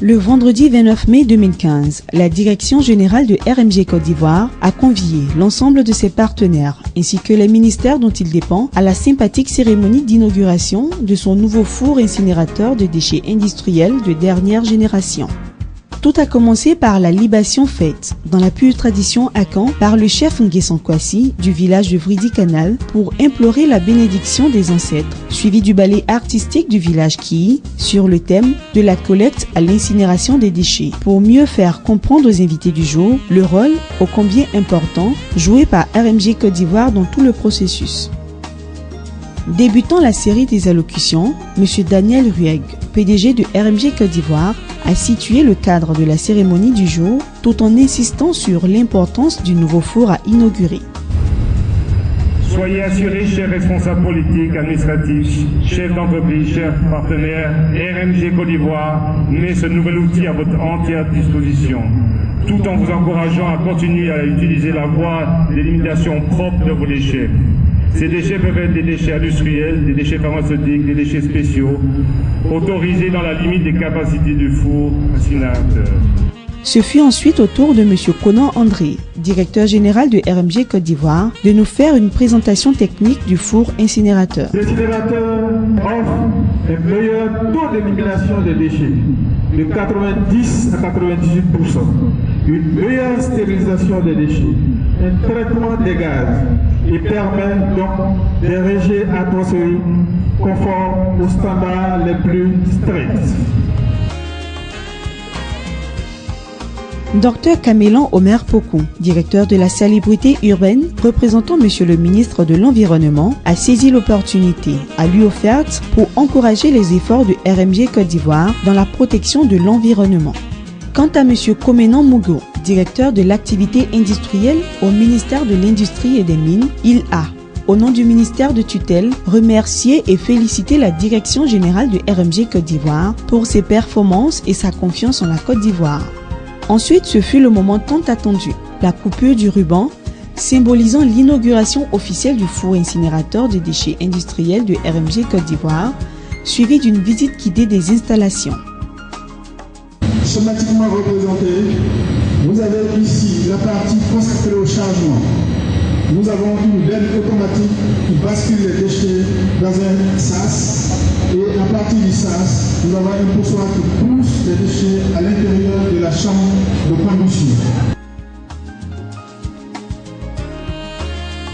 Le vendredi 29 mai 2015, la Direction générale de RMG Côte d'Ivoire a convié l'ensemble de ses partenaires ainsi que les ministères dont il dépend à la sympathique cérémonie d'inauguration de son nouveau four incinérateur de déchets industriels de dernière génération. Tout a commencé par la libation faite, dans la pure tradition Akan, par le chef Nguessan Kwasi du village de Vridi-Canal pour implorer la bénédiction des ancêtres, suivi du ballet artistique du village Ki sur le thème de la collecte à l'incinération des déchets, pour mieux faire comprendre aux invités du jour le rôle ô combien important joué par RMG Côte d'Ivoire dans tout le processus. Débutant la série des allocutions, M. Daniel Rueg, PDG de RMG Côte d'Ivoire, a situé le cadre de la cérémonie du jour tout en insistant sur l'importance du nouveau four à inaugurer. Soyez assurés, chers responsables politiques, administratifs, chefs d'entreprise, chers partenaires, RMG Côte d'Ivoire met ce nouvel outil à votre entière disposition, tout en vous encourageant à continuer à utiliser la voie des limitations propres de vos déchets. Ces déchets peuvent être des déchets industriels, des déchets pharmaceutiques, des déchets spéciaux, autorisés dans la limite des capacités du four incinérateur. Ce fut ensuite au tour de M. Conan André, directeur général de RMG Côte d'Ivoire, de nous faire une présentation technique du four incinérateur. L'incinérateur offre un meilleur taux d'élimination des déchets, de 90 à 98%, une meilleure stérilisation des déchets, un traitement des gaz et permet donc des rejets atmosphériques conformes aux standards les plus stricts. Dr Camélan Omer Pokou, directeur de la salubrité urbaine, représentant Monsieur le ministre de l'Environnement, a saisi l'opportunité à lui offerte pour encourager les efforts de RMG Côte d'Ivoire dans la protection de l'environnement. Quant à Monsieur Komenan Mougo, directeur de l'activité industrielle au ministère de l'Industrie et des Mines, il a, au nom du ministère de tutelle, remercié et félicité la Direction générale de RMG Côte d'Ivoire pour ses performances et sa confiance en la Côte d'Ivoire. Ensuite, ce fut le moment tant attendu, la coupure du ruban, symbolisant l'inauguration officielle du four incinérateur de déchets industriels de RMG Côte d'Ivoire, suivie d'une visite guidée des installations. Schématiquement représenté, vous avez ici la partie consacrée au chargement. Nous avons une benne automatique qui bascule les déchets dans un sas et à partir du sas, nous avons un poussoir qui pousse les déchets à l'intérieur de la chambre de combustion.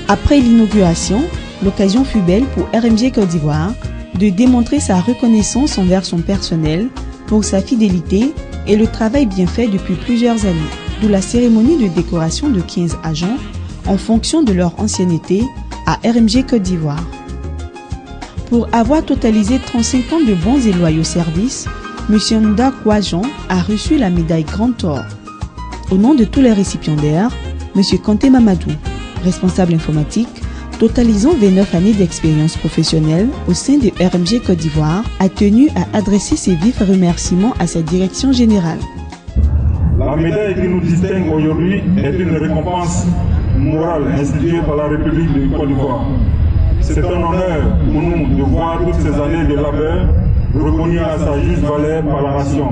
Après l'inauguration, l'occasion fut belle pour RMG Côte d'Ivoire de démontrer sa reconnaissance envers son personnel pour sa fidélité et le travail bien fait depuis plusieurs années, d'où la cérémonie de décoration de 15 agents en fonction de leur ancienneté à RMG Côte d'Ivoire. Pour avoir totalisé 35 ans de bons et loyaux services, M. Nda Kouajan a reçu la médaille Grand Or. Au nom de tous les récipiendaires, M. Kanté Mamadou, responsable informatique, totalisant 29 années d'expérience professionnelle au sein de RMG Côte d'Ivoire, a tenu à adresser ses vifs remerciements à sa direction générale. La médaille qui nous distingue aujourd'hui est une récompense morale instituée par la République de Côte d'Ivoire. C'est un honneur pour nous de voir toutes ces années de labeur reconnues à sa juste valeur par la nation.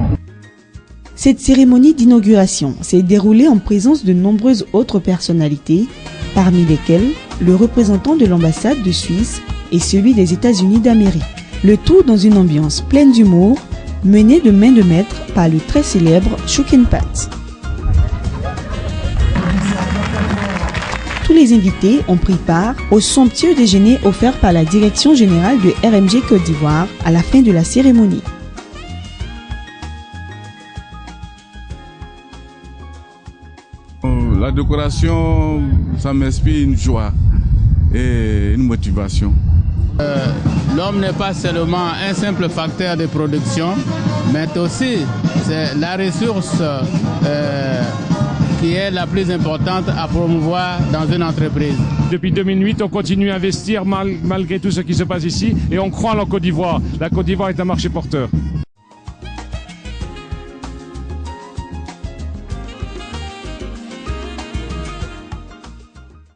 Cette cérémonie d'inauguration s'est déroulée en présence de nombreuses autres personnalités, parmi lesquelles le représentant de l'ambassade de Suisse et celui des États-Unis d'Amérique. Le tout dans une ambiance pleine d'humour, menée de main de maître par le très célèbre Choukenpat. Tous les invités ont pris part au somptueux déjeuner offert par la Direction générale de RMG Côte d'Ivoire à la fin de la cérémonie. La décoration, ça m'inspire une joie et une motivation. L'homme n'est pas seulement un simple facteur de production, mais aussi c'est la ressource qui est la plus importante à promouvoir dans une entreprise. Depuis 2008, on continue à investir malgré tout ce qui se passe ici et on croit en la Côte d'Ivoire. La Côte d'Ivoire est un marché porteur.